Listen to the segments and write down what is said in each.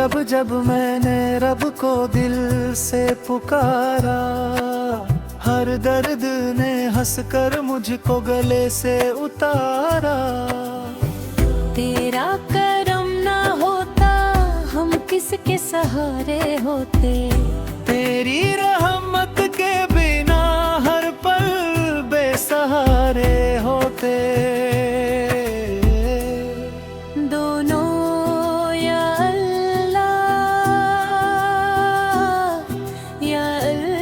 जब जब मैंने रब को दिल से पुकारा, हर दर्द ने हंसकर मुझको गले से उतारा। तेरा करम ना होता हम किसके सहारे होते। तेरी रहमत के बिना हर पल बेसहारे होते। दोनों या अल्लाह या अल्लाह,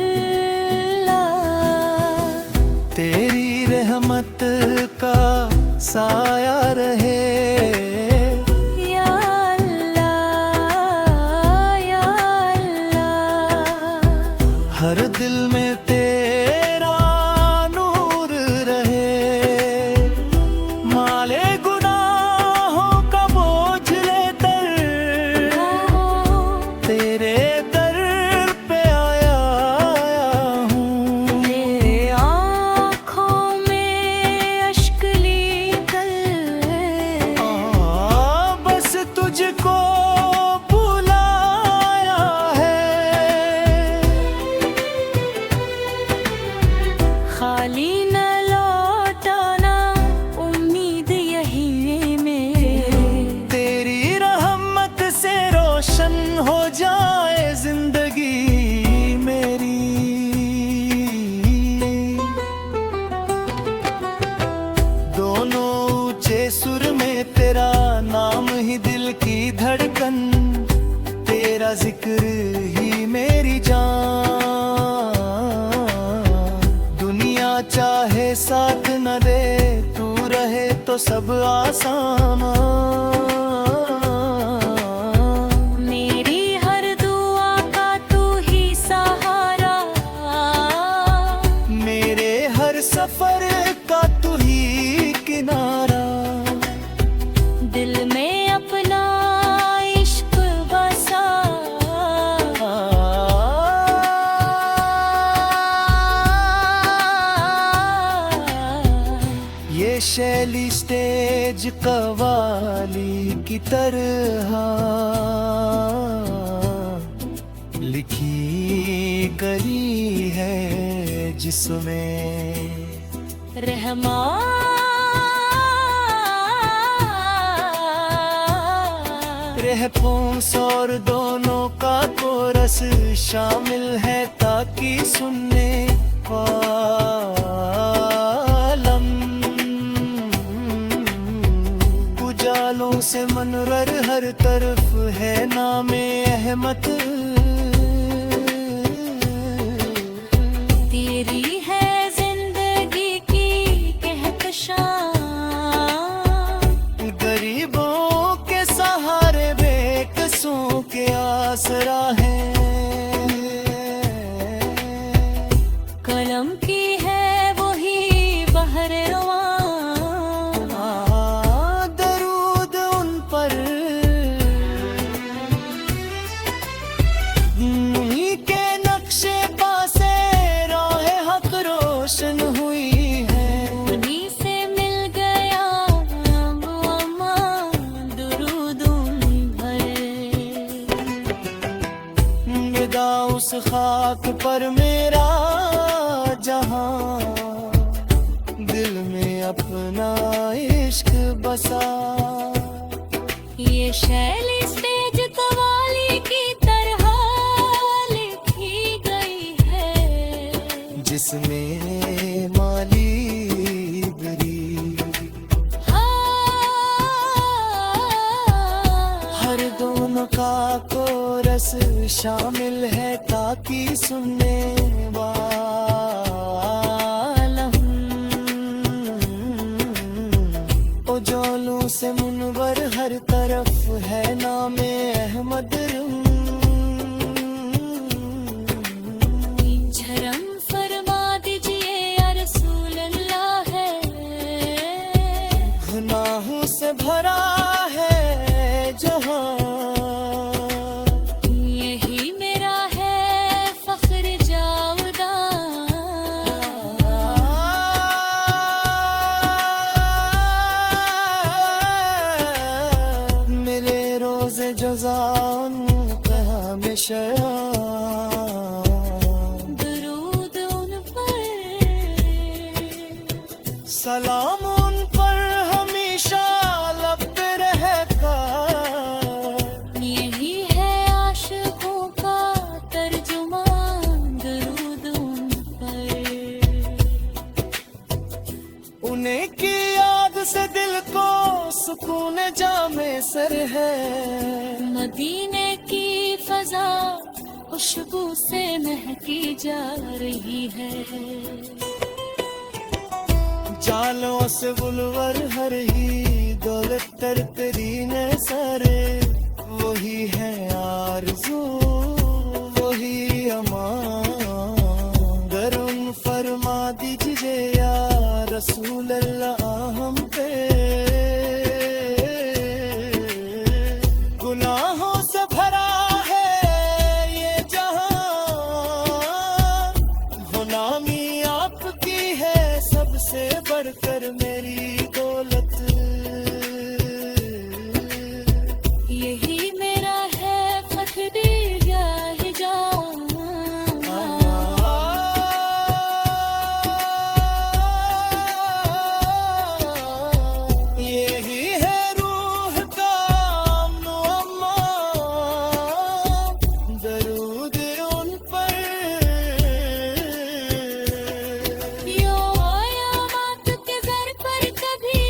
तेरी रहमत का साया रहे। या अल्लाह या अल्लाह, हर दिल में तेरा नूर रहे। माले गुनाहों का बोझ लेकर तेरे दर पे आया हूँ। तेरे आँखों में अश्क लेकर बस तुझको बुलाया है। खाली न लौटाना उम्मीद यही है मेरी। तेरी रहमत से रोशन हो जाए जिंदगी मेरी। दोनों ऊंचे सुर में तेरा नाम ही दिल की धड़कन, तेरा जिक्र ही मेरी जान। दुनिया चाहे साथ न दे, तू रहे तो सब आसान। मेरी हर दुआ का तू ही सहारा, मेरे हर सफर का तू ही किनारा। दिल में अपना इश्क बसा। ये शैली स्टेज कवाली की तरह लिखी गई है, जिसमें रहपोंस और दोनों का कोरस शामिल है, ताकि सुनने वालम उजालों से मनवर हर तरफ है नामे अहमद। तेरी है जिंदगी की कहकशां, गरीबों के सहारे बेकसों के आसरा है। कलम की है वही बहर रवां, दरूद उन पर उन्हीं के नक्शे पासे राहे हक रोशन हुई है। उन्हीं से मिल गया वो अमान दुरूद उन भर। विदा उस खाक पर मेरा जहां, दिल में अपना इश्क बसा। ये शैली स्टेज कवाली की तरह लिखी गई है, जिसमें माली बरी हर दोनों का कोरस शामिल है, ताकि सुनने उजालों से मुनवर हर तरफ है नामे अहमद। झरम फरमा दीजिए या रसूल अल्लाह है। गुनाहों से भरा है जहां, यही मेरा है फख्र जाऊदा। सलाम उन पर हमेशा लब पे रहता, यही है आशिकों का तर्जुमान, दरूद उन पर। उन्हीं की याद से दिल को सुकून जामे सर है। मदीने की फजा खुशबू से महकी जा रही है। जालों से बुलवर हर ही दौलत तरतरीने सरे, वही है आरज़ू वही अमान। दरुन फरमा दीजिए या रसूल अल्लाह हम पे, गुनाहों से भरा है ये जहां, गुलामी आपकी है सबसे बढ़कर मेरी दौलत। यही मेरा है फख्र या हिजाम। यही है रूह का अम्न अम्मा, दरूद उन पर। यो आयामात के घर पर कभी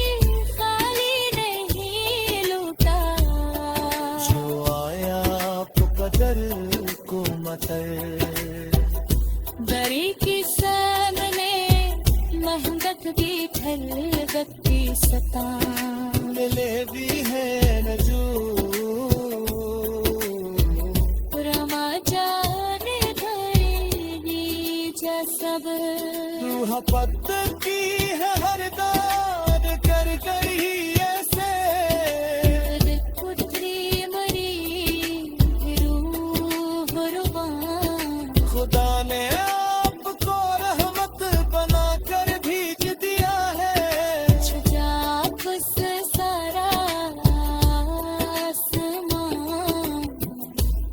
खाली नहीं लूटा, जो आया आपको कदर को मतर। दरी की सामने महंगत की ठलगत की सता, मिले भी है नजू, रमा जाने भरेगी जसब। रूह पत्त की है हर दाद कर कर ही ऐसे, पुत्री मरी रूह रुबान, खुदा ने आपको रहमत बना कर भेज दिया है। छुजाब से सारा आसमान,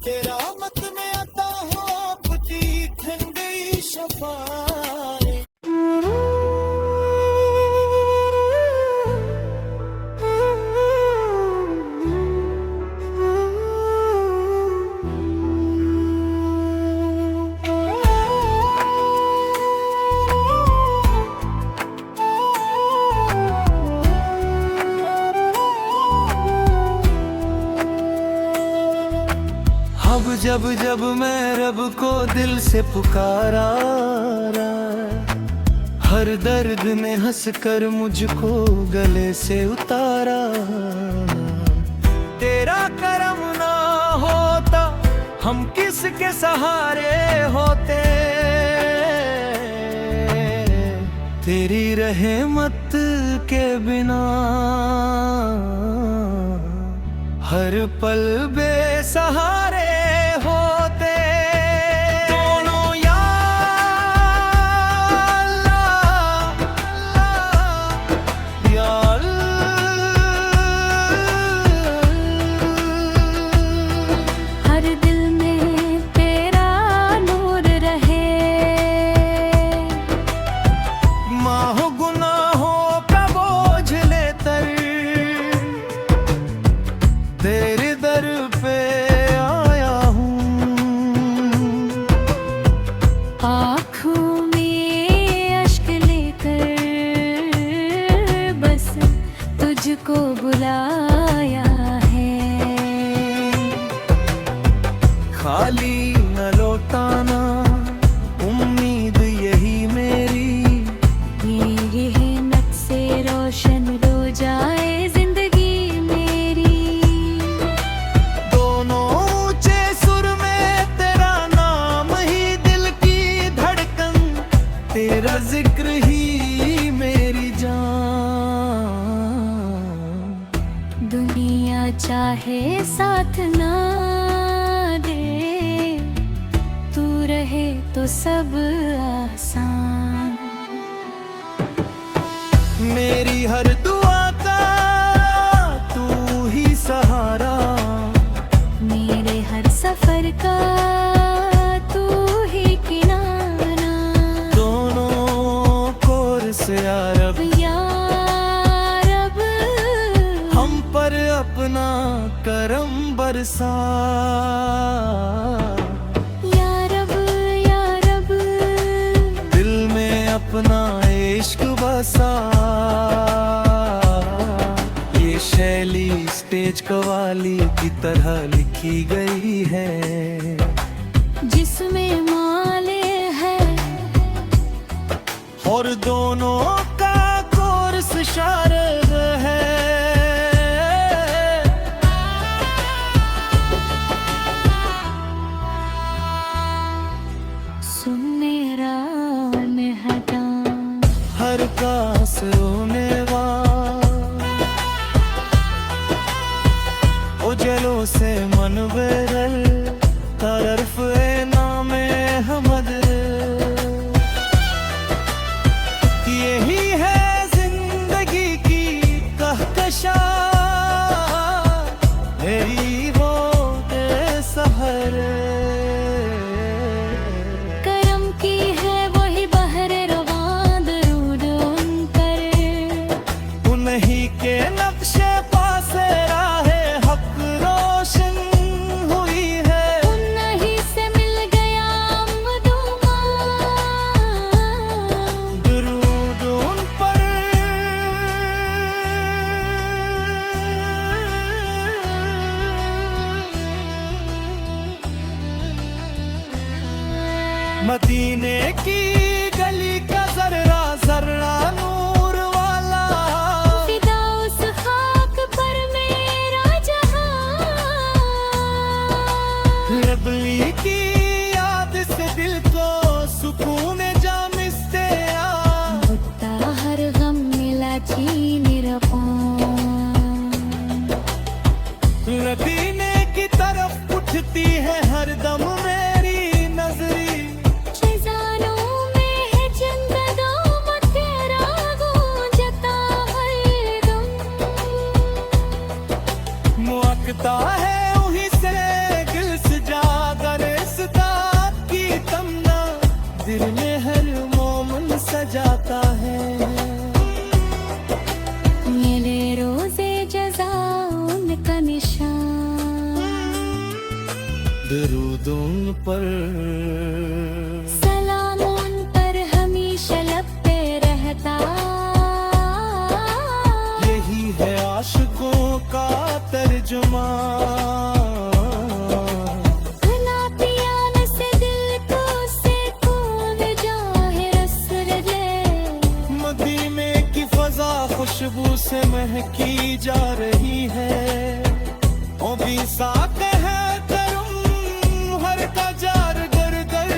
तेरा मत में अता हो आपकी ठंडी शफाएं। अब जब जब मैं रब को दिल से पुकारा, हर दर्द ने हंस कर मुझको गले से उतारा। तेरा करम ना होता हम किसके सहारे होते, तेरी रहमत के बिना हर पल बेसहारे होते। दोनों या अल्लाह, या अल्लाह। हर दिल में तेरा नूर रहे, माह गुनाहों का बोझ लेकर तेरे दर पे आया हूँ। आँखों में अश्क लेकर बस तुझको बुलाया है। खाली न लौटाना उम्मीद यही मेरी, मेरी हिम्मत से रोशन हो जाए जिंदगी मेरी। दोनों ऊंचे सुर में तेरा नाम ही दिल की धड़कन, तेरा जिक्र ही मेरी जान। दुनिया चाहे साथ ना दे, तू रहे तो सब आसान। मेरी हर दुआ का तू ही सहारा, मेरे हर सफर का तू ही किनारा। दोनों कोर से यार या बरसा। या रब दिल में अपना इश्क बसा। ये शैली स्टेज कवाली की तरह लिखी गई है, जिसमें माले है और दोनों का कोर्स शारद है। सुनने में हटा हर का सुने उजलों से मन बेरल तरफ नामे हमद। यही है जिंदगी की कहकशा, यही वो सहर। करम की है वही बहरे रवां, दरूद उन पर। उन्हीं के नक्शे पासे राहे हक रोशन हुई है। उन्हीं से मिल गया अमदुमा, दरूद उन पर। मदीने की गली का जर्रा जर्रा नूर वाला, फिदा उस खाक पर मेरा जहां। रबली की याद से दिल को सुकून जामिस्ते आ। बुद्धा हर गम मिला चीनी रफ़ां। मदीने की तरफ उठती है हर दम मेरी नजरी। खजानों में है चंदनो तेरा गूंजता हर दम। मुआकता है वहीं से दिल सजा कर सदा की तमन्ना, दिल में हर मोमन सजाता है। मिले रोज़े जज़ा उनका निशान, दरूद उन पर। सलाम उन पर हमेशा लब पे रहता। यही है आशिकों का तर्जुमा। ना पियाने से दिल को सुकून जाहे रसूल ले। मदीने की फजा खुशबू से महकी जा रही है। ओ भी साथ है करूं हर का जार गर गर।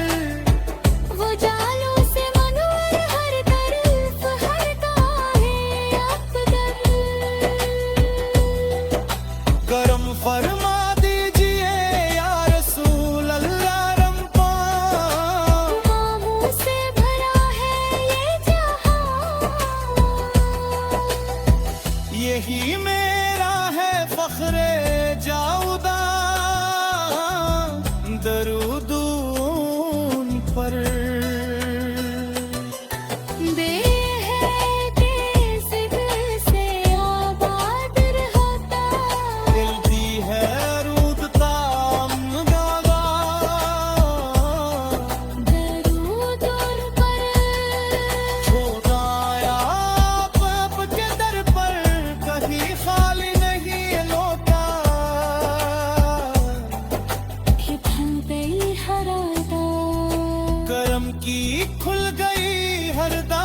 वो जालों से मनोर हर तरफ हरता है अकदर। करम फरमा दीजिए या रसूल अल्लाह रम्पा। मामू से भरा है ये जहां। यही मेरा है फख्रे जाऊदा, दरूद उन पर। बेहद दिल से आबाद रहता। दिल दी है रूदता अमगावा, दरूद उन पर। छोड़ाया बाप के दर पर, कहीं खाली नहीं लौटा। ढल गई हर अदा, करम की खुल गई हर दा।